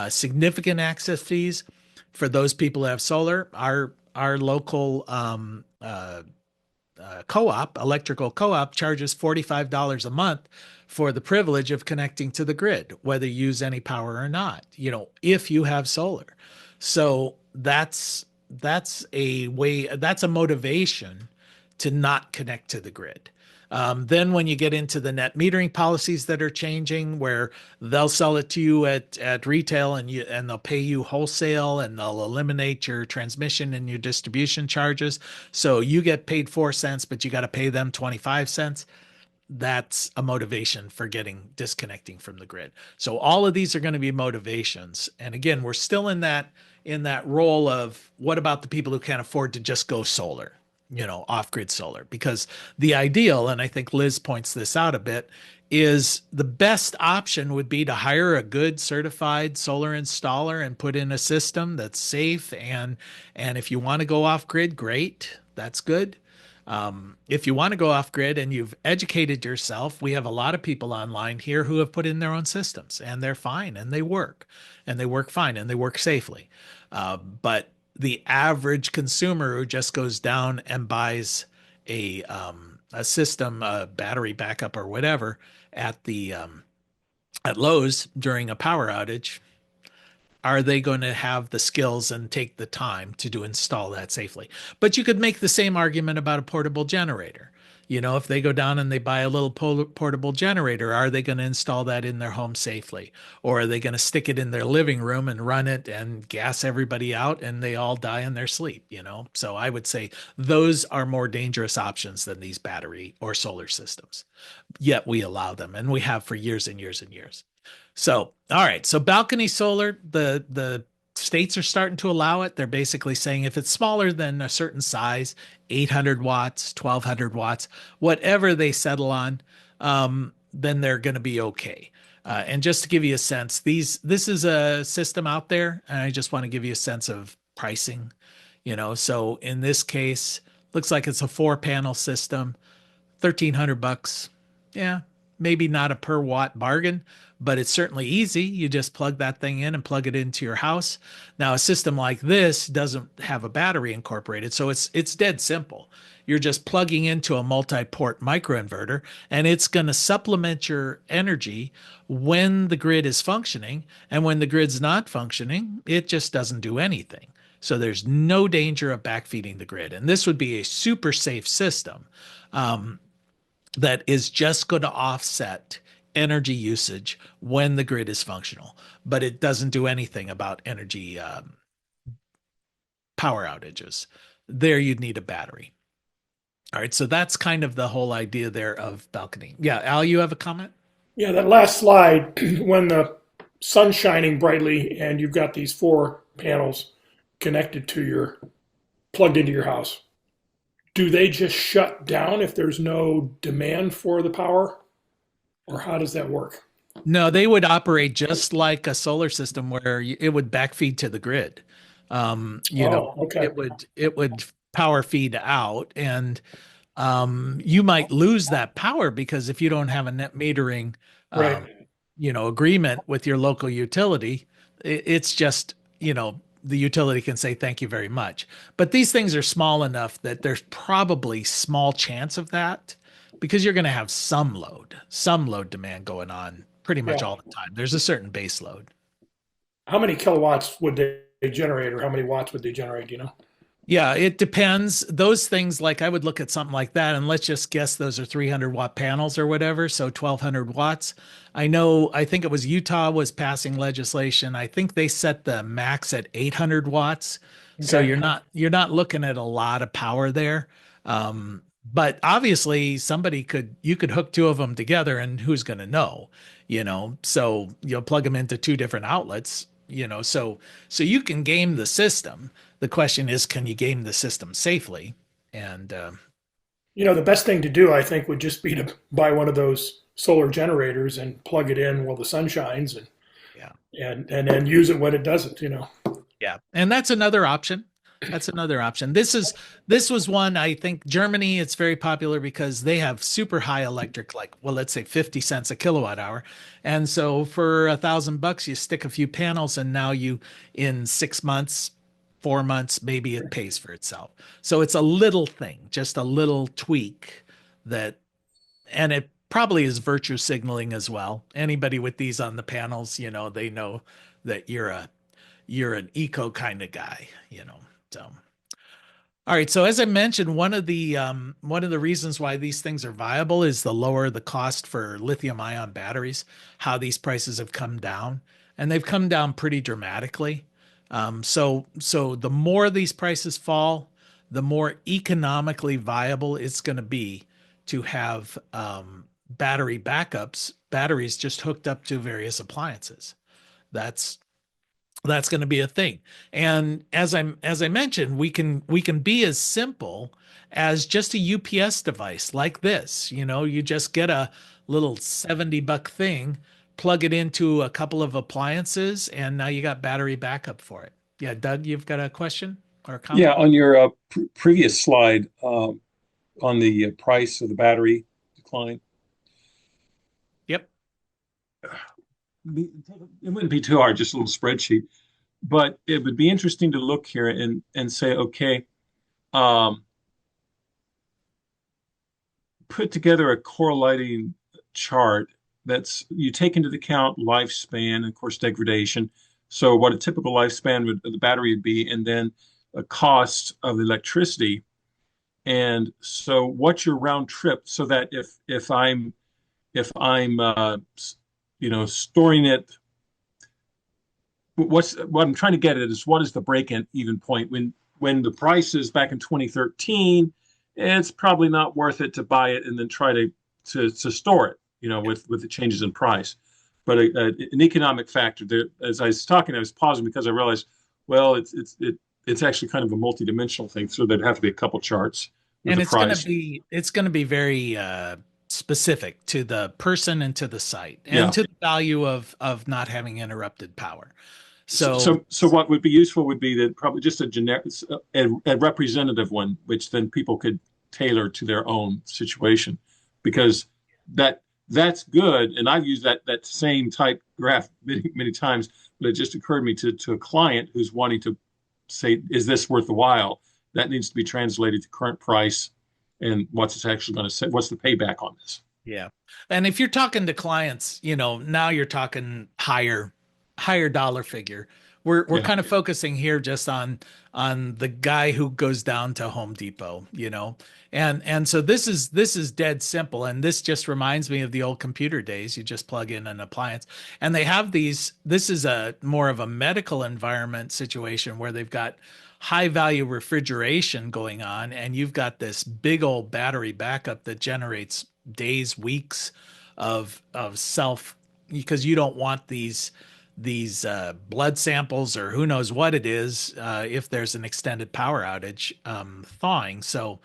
significant access fees for those people who have solar. Our local co-op, electrical co-op, charges $45 a month for the privilege of connecting to the grid, whether you use any power or not, if you have solar. So that's a way, that's a motivation to not connect to the grid. Then when you get into the net metering policies that are changing, where they'll sell it to you at retail, and they'll pay you wholesale, and they'll eliminate your transmission and your distribution charges. So you get paid 4 cents, but you got to pay them 25 cents. That's a motivation for disconnecting from the grid. So all of these are going to be motivations. And again, we're still in that role of, what about the people who can't afford to just go solar? Off-grid solar, because the ideal, and I think Liz points this out a bit, is the best option would be to hire a good certified solar installer and put in a system that's safe. And if you want to go off-grid, great, that's good. If you want to go off-grid and you've educated yourself, we have a lot of people online here who have put in their own systems, and they're fine, and they work fine, and they work safely. But the average consumer who just goes down and buys a system, a battery backup or whatever at Lowe's during a power outage, are they going to have the skills and take the time to install that safely? But you could make the same argument about a portable generator. If they go down and they buy a little portable generator, are they going to install that in their home safely? Or are they going to stick it in their living room and run it and gas everybody out, and they all die in their sleep? So I would say those are more dangerous options than these battery or solar systems. Yet we allow them, and we have for years and years and years. So, all right. So balcony solar, the states are starting to allow it. They're basically saying if it's smaller than a certain size, 800 watts, 1200 watts, whatever they settle on, then they're going to be okay. And just to give you a sense, this is a system out there, and I just want to give you a sense of pricing. So in this case, looks like it's a 4-panel system, $1,300. Yeah, maybe not a per watt bargain, but it's certainly easy. You just plug that thing in and plug it into your house. Now, a system like this doesn't have a battery incorporated, so it's dead simple. You're just plugging into a multi-port microinverter, and it's going to supplement your energy when the grid is functioning. And when the grid's not functioning, it just doesn't do anything. So there's no danger of backfeeding the grid. And this would be a super safe system that is just going to offset energy usage when the grid is functional, but it doesn't do anything about energy power outages. There you'd need a battery. All right, so that's kind of the whole idea there of balcony. Yeah, Al, you have a comment? Yeah, that last slide, when the sun's shining brightly and you've got these 4 panels connected to plugged into your house, do they just shut down if there's no demand for the power? Or how does that work? No, they would operate just like a solar system, where it would backfeed to the grid. Okay. It would power feed out, and you might lose that power, because if you don't have a net metering Right. agreement with your local utility, it's just, the utility can say thank you very much. But these things are small enough that there's probably small chance of that, because you're going to have some load demand going on pretty much all the time. There's a certain base load. How many kilowatts would they generate, or how many watts would they generate, do you know? Yeah, it depends. Those things, like I would look at something like that, and let's just guess those are 300-watt panels or whatever, so 1200 watts. I think it was Utah was passing legislation. I think they set the max at 800 watts. So Okay. you're not looking at a lot of power there. But obviously you could hook two of them together and who's going to know, So you'll plug them into two different outlets, so you can game the system. The question is, can you game the system safely? And The best thing to do, I think, would just be to buy one of those solar generators and plug it in while the sun shines, and yeah, and then use it when it doesn't. yeah, and that's another option. That's another option. This was one, I think Germany, it's very popular because they have super high electric, like, well, let's say 50 cents a kilowatt hour. And so for $1,000, you stick a few panels and now in 6 months, 4 months, maybe it pays for itself. So it's a little thing, just a little tweak and it probably is virtue signaling as well. Anybody with these on the panels, they know that you're an eco kind of guy. So, all right. So as I mentioned, one of the reasons why these things are viable is the lower the cost for lithium ion batteries, how these prices have come down, and they've come down pretty dramatically. So the more these prices fall, the more economically viable it's going to be to have batteries just hooked up to various appliances. That's that's going to be a thing. And as I mentioned, we can be as simple as just a UPS device like this. You just get a little $70 thing, plug it into a couple of appliances, and now you got battery backup for it. Yeah, Doug, you've got a question or a comment? Yeah, on your previous slide on the price of the battery decline, Yep. it wouldn't be too hard, just a little spreadsheet. But it would be interesting to look here and say, okay, um, put together a correlating chart that's you take into account lifespan and of course degradation. So what a typical lifespan of the battery would be, and then a cost of the electricity. And so what's your round trip so that if I'm storing it, what I'm trying to get at is what is the break-even point when the price is back in 2013, it's probably not worth it to buy it and then try to store it, with the changes in price. But an economic factor there, as I was talking, I was pausing because I realized, well, it's actually kind of a multidimensional thing, so there'd have to be a couple charts with And the price. it's going to be very specific to the person and to the site and Yeah. to the value of not having interrupted power. So what would be useful would be that probably just a generic, a representative one, which then people could tailor to their own situation, because that's good. And I've used that same type graph many times, but it just occurred to me to a client who's wanting to say, is this worth the while? That needs to be translated to current price and what's it's actually going to say. What's the payback on this? Yeah. And if you're talking to clients, now you're talking higher dollar figure. We're Yeah. kind of focusing here just on the guy who goes down to Home Depot, And so this is dead simple. And this just reminds me of the old computer days. You just plug in an appliance. And they have this is a more of a medical environment situation where they've got high value refrigeration going on, and you've got this big old battery backup that generates days, weeks of self, because you don't want these blood samples or who knows what it is if there's an extended power outage thawing. So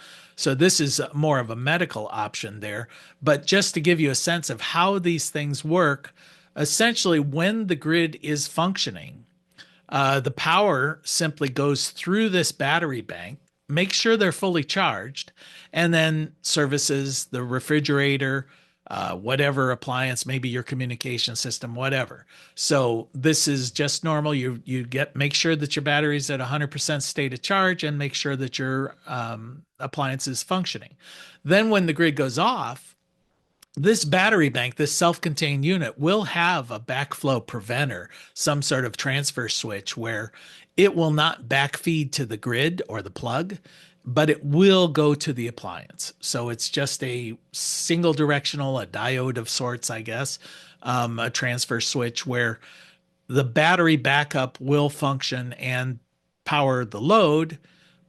this is more of a medical option there. But just to give you a sense of how these things work, essentially when the grid is functioning, the power simply goes through this battery bank, make sure they're fully charged, and then services the refrigerator, whatever appliance, maybe your communication system, whatever. So this is just normal. You make sure that your battery's at 100% state of charge and make sure that your appliance is functioning. Then when the grid goes off, this battery bank, this self-contained unit, will have a backflow preventer, some sort of transfer switch where it will not backfeed to the grid or the plug, but it will go to the appliance. So it's just a single directional, a diode of sorts, I guess, a transfer switch where the battery backup will function and power the load,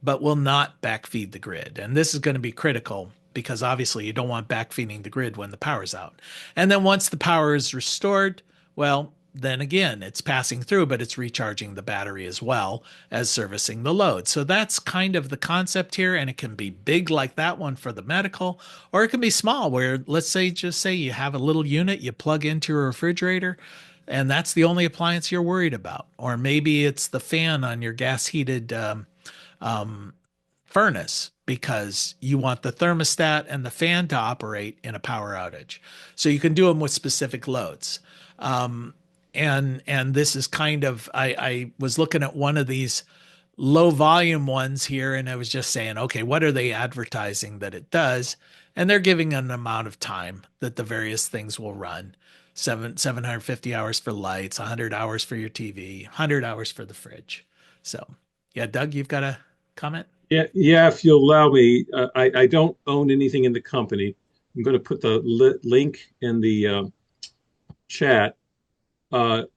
but will not backfeed the grid. And this is going to be critical because obviously you don't want backfeeding the grid when the power's out. And then once the power is restored, well, then again, it's passing through, but it's recharging the battery as well as servicing the load. So that's kind of the concept here. And it can be big like that one for the medical, or it can be small where, let's say, just say you have a little unit you plug into your refrigerator, and that's the only appliance you're worried about. Or maybe it's the fan on your gas heated furnace because you want the thermostat and the fan to operate in a power outage. So you can do them with specific loads. And this is kind of, I was looking at one of these low volume ones here, and I was just saying, okay, what are they advertising that it does? And they're giving an amount of time that the various things will run. 750 hours for lights, 100 hours for your TV, 100 hours for the fridge. So, yeah, Doug, you've got a comment? Yeah. If you'll allow me, I don't own anything in the company. I'm going to put the link in the chat.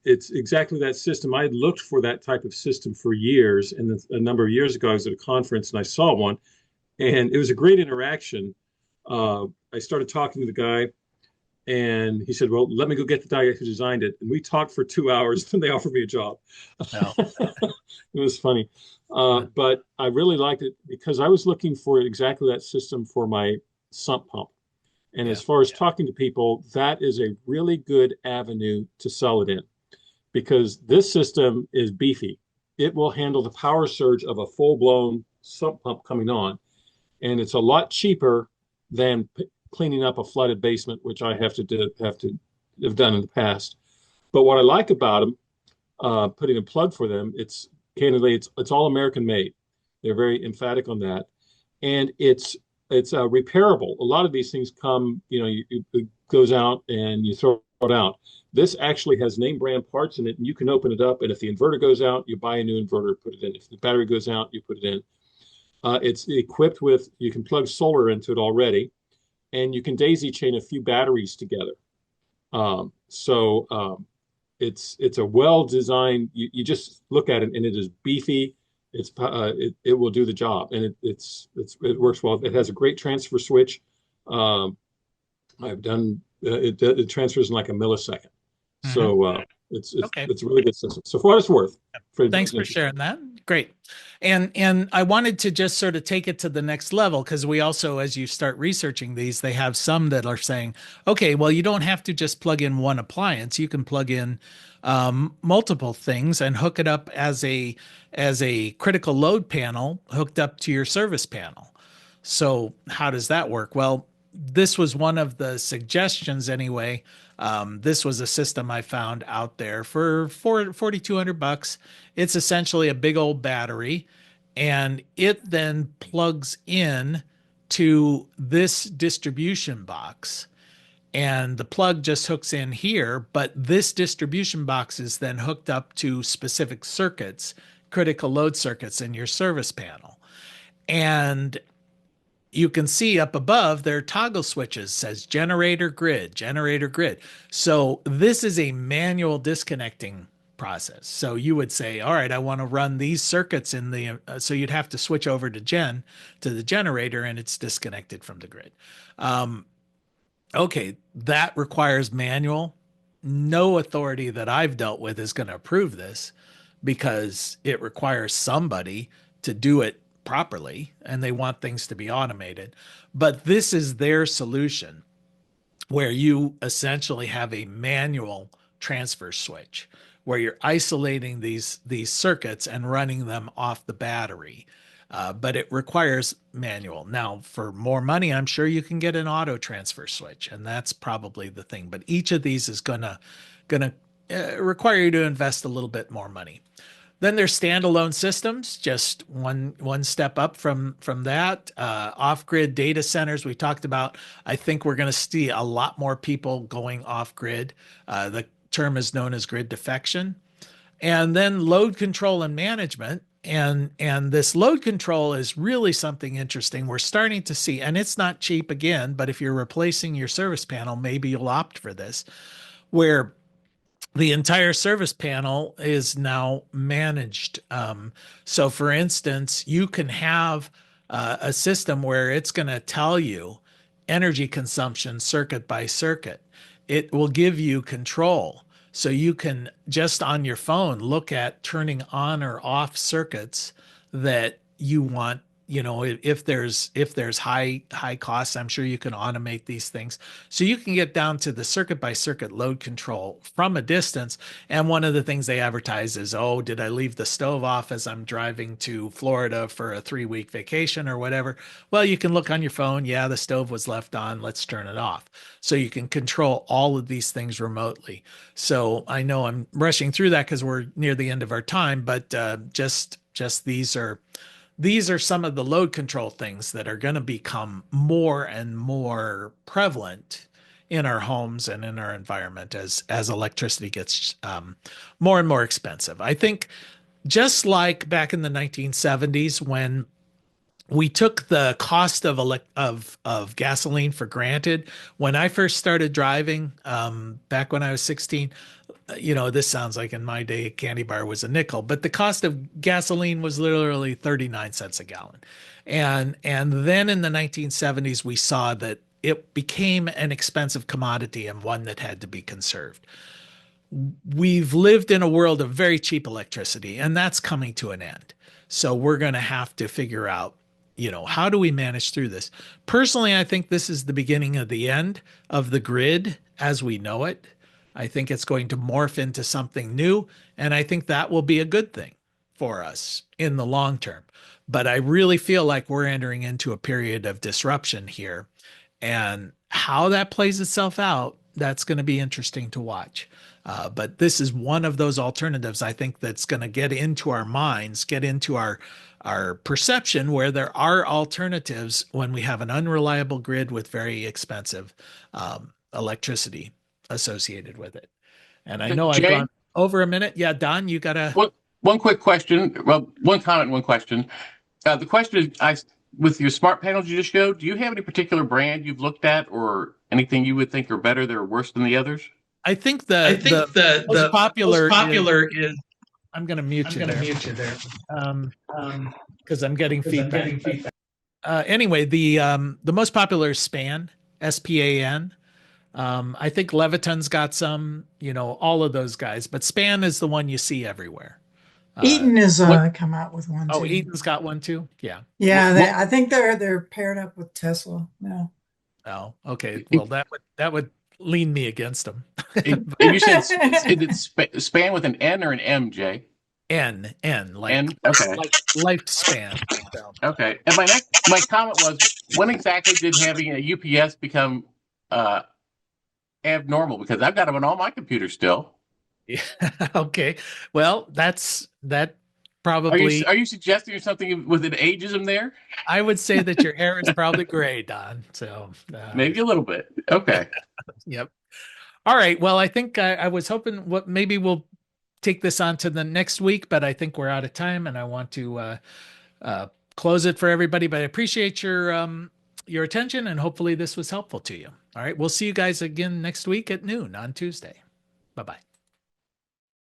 It's exactly that system. I had looked for that type of system for years, and a number of years ago, I was at a conference and I saw one, and it was a great interaction. I started talking to the guy, and he said, "Well, let me go get the guy who designed it." And we talked for 2 hours, and they offered me a job. No. It was funny, but I really liked it because I was looking for exactly that system for my sump pump. And as far as talking to people, that is a really good avenue to sell it in because this system is beefy. It will handle the power surge of a full-blown sump pump coming on. And it's a lot cheaper than cleaning up a flooded basement, which I have to have done in the past. But what I like about them, putting a plug for them, it's all American made. They're very emphatic on that. And it's repairable. A lot of these things come, it goes out and you throw it out. This actually has name brand parts in it, and you can open it up. And if the inverter goes out, you buy a new inverter, put it in. If the battery goes out, you put it in. It's equipped with, you can plug solar into it already, and you can daisy chain a few batteries together. It's a well-designed, you just look at it and it is beefy. It will do the job, and it works well. It has a great transfer switch. I've done it transfers in like a millisecond. So it's a really good system. So for what it's worth. Thanks for sharing that. Great. And I wanted to just sort of take it to the next level because we also, as you start researching these, they have some that are saying, okay, well, you don't have to just plug in one appliance. You can plug in multiple things and hook it up as a critical load panel hooked up to your service panel. So how does that work? Well, this was one of the suggestions anyway. This was a system I found out there for $4,200. It's essentially a big old battery, and it then plugs in to this distribution box. And the plug just hooks in here, but this distribution box is then hooked up to specific circuits, critical load circuits in your service panel. And you can see up above there are toggle switches, says generator grid, generator grid. So this is a manual disconnecting process. So you would say, all right, I want to run these circuits in the, so you'd have to switch over to the generator, and it's disconnected from the grid. Okay, that requires manual. No authority that I've dealt with is going to approve this because it requires somebody to do it properly, and they want things to be automated. But this is their solution where you essentially have a manual transfer switch where you're isolating these circuits and running them off the battery. But it requires manual. Now, for more money, I'm sure you can get an auto transfer switch, and that's probably the thing. But each of these is gonna require you to invest a little bit more money. Then there's standalone systems, just one step up from that. Off-grid data centers we talked about. I think we're going to see a lot more people going off-grid. The term is known as grid defection. And then load control and management. And this load control is really something interesting. We're starting to see, and it's not cheap again, but if you're replacing your service panel, maybe you'll opt for this, where the entire service panel is now managed. So, for instance, you can have a system where it's going to tell you energy consumption circuit by circuit. It will give you control. So you can just on your phone look at turning on or off circuits that you want. If there's high costs, I'm sure you can automate these things. So you can get down to the circuit by circuit load control from a distance. And one of the things they advertise is, oh, did I leave the stove off as I'm driving to Florida for a 3-week vacation or whatever? Well, you can look on your phone. Yeah, the stove was left on. Let's turn it off. So you can control all of these things remotely. So I know I'm rushing through that because we're near the end of our time, but just these are some of the load control things that are going to become more and more prevalent in our homes and in our environment as electricity gets more and more expensive. I think just like back in the 1970s when we took the cost of gasoline for granted. When I first started driving, back when I was 16, this sounds like in my day, a candy bar was a nickel, but the cost of gasoline was literally 39 cents a gallon. And then in the 1970s, we saw that it became an expensive commodity and one that had to be conserved. We've lived in a world of very cheap electricity, and that's coming to an end. So we're going to have to figure out, how do we manage through this? Personally, I think this is the beginning of the end of the grid as we know it. I think it's going to morph into something new, and I think that will be a good thing for us in the long term. But I really feel like we're entering into a period of disruption here, and how that plays itself out, that's going to be interesting to watch. But this is one of those alternatives I think that's going to get into our minds, get into our perception, where there are alternatives when we have an unreliable grid with very expensive electricity associated with it. And I know I've gone over a minute. Yeah, Don, you got a one quick question. Well, one comment, one question. The question is, with your smart panels you just showed, do you have any particular brand you've looked at or anything you would think are better that are worse than the others? I think the most popular is I'm going to mute you there. Because I'm getting feedback. Anyway, the most popular is SPAN, SPAN. I think Leviton's got some, all of those guys, but SPAN is the one you see everywhere. Eaton has come out with one too. Oh, Eaton's got one too? Yeah. Yeah, I think they're paired up with Tesla now. Oh, okay. Well, that would lean me against them. You said it's SPAN with an N or an M, Jay? N, like, N? Okay. like lifespan. Okay. And my comment was, when exactly did having a UPS become abnormal? Because I've got them on all my computers still. Yeah. Okay. Well, that probably. Are you suggesting something with an ageism there? I would say that your hair is probably gray, Don. So maybe a little bit. Okay. Yep. All right. Well, I think I was hoping maybe we'll take this on to the next week, but I think we're out of time, and I want to close it for everybody. But I appreciate your attention, and hopefully this was helpful to you. All right. We'll see you guys again next week at noon on Tuesday. Bye-bye.